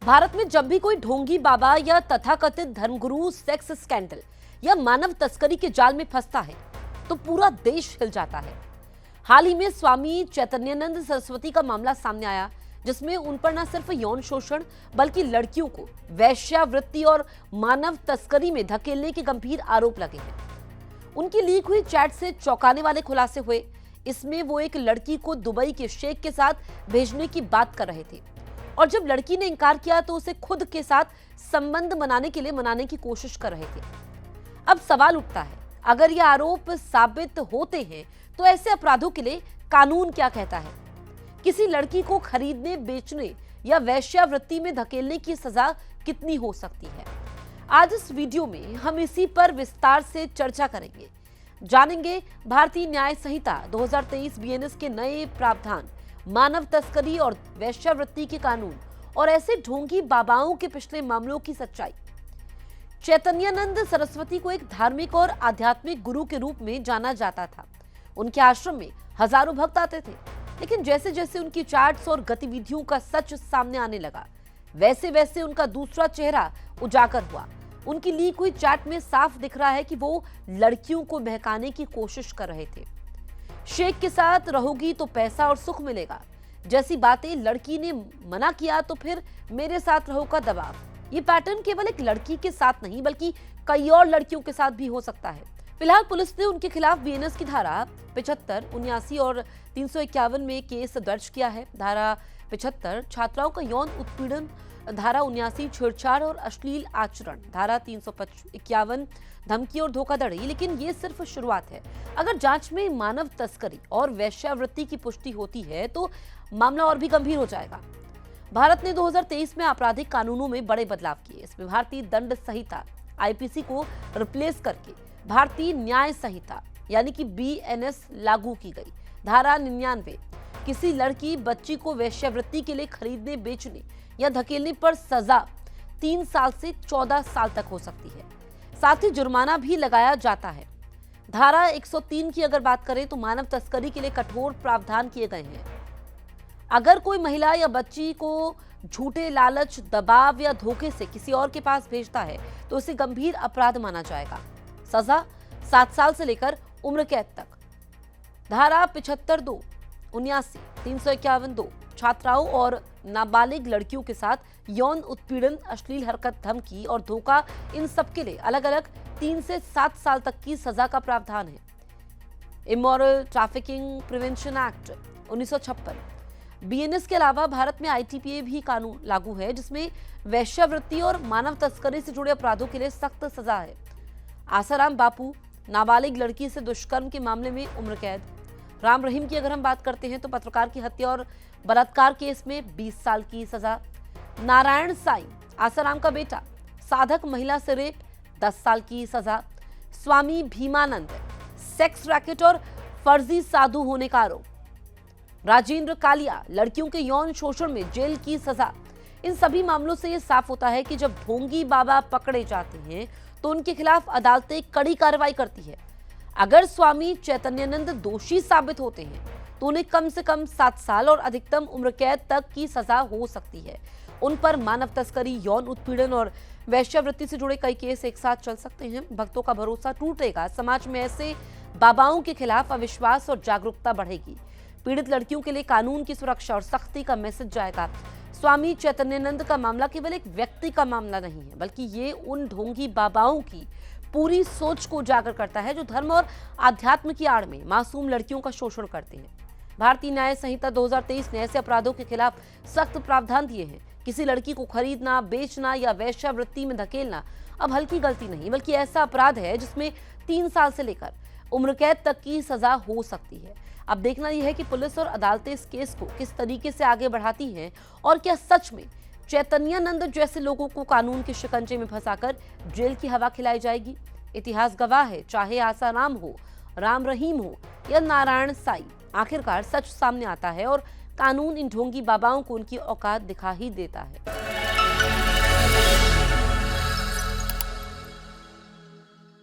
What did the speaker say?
भारत में जब भी कोई ढोंगी बाबा या तथाकथित धर्मगुरु सेक्स स्कैंडल या मानव तस्करी के जाल में फंसता है तो पूरा देश हिल जाता है। हाल ही में स्वामी चैतन्यानंद सरस्वती का मामला सामने आया, जिसमें उन पर न सिर्फ यौन शोषण बल्कि लड़कियों को वेश्यावृत्ति और मानव तस्करी में धकेलने के गंभीर आरोप लगे हैं। उनकी लीक हुई चैट से चौंकाने वाले खुलासे हुए। इसमें वो एक लड़की को दुबई के शेख के साथ भेजने की बात कर रहे थे और जब लड़की ने इनकार किया तो उसे खुद के साथ संबंध बनाने के लिए मनाने की कोशिश कर रहे थे। अब सवाल उठता है, अगर ये आरोप साबित होते हैं तो ऐसे अपराधों के लिए कानून क्या कहता है? किसी लड़की को खरीदने, बेचने या वेश्यावृत्ति में धकेलने की सजा कितनी हो सकती है? आज इस वीडियो में हम इसी पर विस्तार से चर्चा करेंगे। जानेंगे भारतीय न्याय संहिता 2023 बीएनएस के नए प्रावधान, मानव तस्करी और वेश्यावृत्ति के कानून और ऐसे ढोंगी बाबाओं के पिछले मामलों की सच्चाई। चैतन्यानंद सरस्वती को एक धार्मिक और आध्यात्मिक गुरु के रूप में जाना जाता था। उनके आश्रम में हजारों भक्त आते थे, लेकिन जैसे जैसे उनकी चैट्स और गतिविधियों का सच सामने आने लगा, वैसे वैसे उनका दूसरा चेहरा उजागर हुआ। उनकी लीक हुई चैट में साफ दिख रहा है कि वो लड़कियों को बहकाने की कोशिश कर रहे थे। शेख के साथ रहोगी तो पैसा और सुख मिलेगा जैसी बातें, लड़की ने मना किया तो फिर मेरे साथ रहो का दबाव। ये पैटर्न केवल एक लड़की के साथ नहीं बल्कि कई और लड़कियों के साथ भी हो सकता है। फिलहाल पुलिस ने उनके खिलाफ बीएनएस की धारा 75, 79 और 351 में केस दर्ज किया है। धारा 75 छात्राओं का यौन उत्पीड़न, धारा 79 छेड़छाड़ और अश्लील आचरण, धारा 351 धमकी और धोखाधड़ी। लेकिन ये सिर्फ शुरुआत है। अगर जांच में मानव तस्करी और वेश्यावृत्ति की पुष्टि होती है तो मामला और भी गंभीर हो जाएगा। भारत ने 2023 में आपराधिक कानूनों में बड़े बदलाव किए। इसमें भारतीय दंड संहिता आईपीसी को रिप्लेस करके भारतीय न्याय संहिता यानी कि बीएनएस लागू की गई। धारा 99, किसी लड़की बच्ची को वेश्यावृत्ति के लिए खरीदने, बेचने या धकेलने पर सजा 3 साल से 14 साल तक हो सकती है। साथ ही जुर्माना भी लगाया जाता है। धारा 103 की अगर बात करें तो मानव तस्करी के लिए कठोर प्रावधान किए गए हैं। अगर कोई महिला या बच्ची को झूठे लालच, दबाव या धोखे से किसी और के पास भेजता है तो उसे गंभीर अपराध माना जाएगा। सजा 7 साल से लेकर उम्र कैद तक। धारा 75(2), 79, 351(2) छात्राओं और नाबालिग लड़कियों के साथ यौन उत्पीड़न, अश्लील हरकत, धमकी और धोखा, इन सब के लिए अलग अलग 3 से 7 साल तक की सजा का प्रावधान है। Immoral trafficking prevention act 1956। BNS के अलावा भारत में आईटीपीए भी कानून लागू है, जिसमें वेश्यावृत्ति और मानव तस्करी से जुड़े अपराधों के लिए सख्त सजा है। आसाराम बापू, नाबालिग लड़की से दुष्कर्म के मामले में उम्र कैद। राम रहीम की अगर हम बात करते हैं तो पत्रकार की हत्या और बलात्कार केस में 20 साल की सजा। नारायण साईं, आसाराम का बेटा, साधक महिला से रेप, 10 साल की सजा। स्वामी भीमानंद, सेक्स रैकेट और फर्जी साधु होने का आरोप। राजेंद्र कालिया, लड़कियों के यौन शोषण में जेल की सजा। इन सभी मामलों से यह साफ होता है कि जब ढोंगी बाबा पकड़े जाते हैं तो उनके खिलाफ अदालतें कड़ी कार्रवाई करती है। अगर स्वामी चैतन्यानंद दोषी साबित होते हैं तो उन्हें कम से कम 7 साल और अधिकतम उम्र कैद तक की सजा हो सकती है। उन पर मानव तस्करी, यौन उत्पीड़न और वेश्यावृत्ति से जुड़े कई केस एक साथ चल सकते हैं। भक्तों का भरोसा टूटेगा, समाज में ऐसे बाबाओं के खिलाफ अविश्वास और जागरूकता बढ़ेगी। पीड़ित लड़कियों के लिए कानून की सुरक्षा और सख्ती का मैसेज जाएगा। स्वामी चैतन्यानंद का मामला केवल एक व्यक्ति का मामला नहीं है, बल्कि ये उन ढोंगी बाबाओं की पूरी सोच को उजागर करता है जो धर्म और आध्यात्म की आड़ में मासूम लड़कियों का शोषण करते हैं। भारतीय न्याय संहिता 2023 ने ऐसे अपराधों के खिलाफ सख्त प्रावधान दिए हैं। किसी लड़की को खरीदना, बेचना या वेश्यावृत्ति में धकेलना अब हल्की गलती नहीं, बल्कि ऐसा अपराध है जिसमें 3 साल से लेकर उम्र कैद तक की सजा हो सकती है। अब देखना यह है कि पुलिस और अदालतें इस केस को किस तरीके से आगे बढ़ाती हैं और क्या सच में चैतन्यानंद जैसे लोगों को कानून के शिकंजे में फंसाकर जेल की हवा खिलाई जाएगी। इतिहास गवाह है, चाहे आसाराम हो, राम रहीम हो या नारायण साईं, आखिरकार सच सामने आता है और कानून इन ढोंगी बाबाओं को उनकी औकात दिखा ही देता है।